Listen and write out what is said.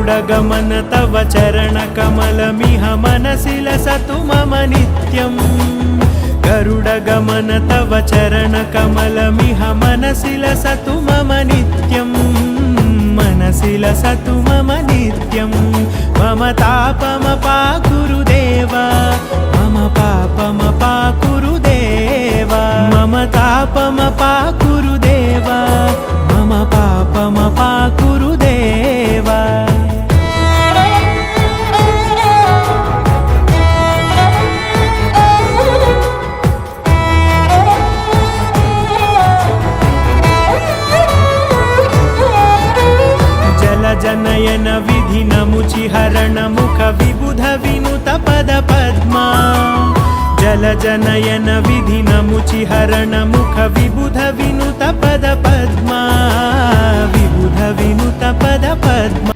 गरुडगमन तव चरणकमलमिह मनसि लसतु मम नित्यम् गरुडगमन तव चरणकमलमिह मनसि लसतु मम नित्यम् मनसि लसतु मम नित्यम् मम तापमपाकुरुदेव मम पापमपाकुरुदेव मम तापमपाकुरुदेव मम पापमपाकुरुदेव जनयन विधिनमुचिहरण मुख विबुध विनुत पद पद्मा जलजनयन विधिनमुचिहरण मुख विबुध विनुत पद पद्मा विबुध विनुत पद पद्मा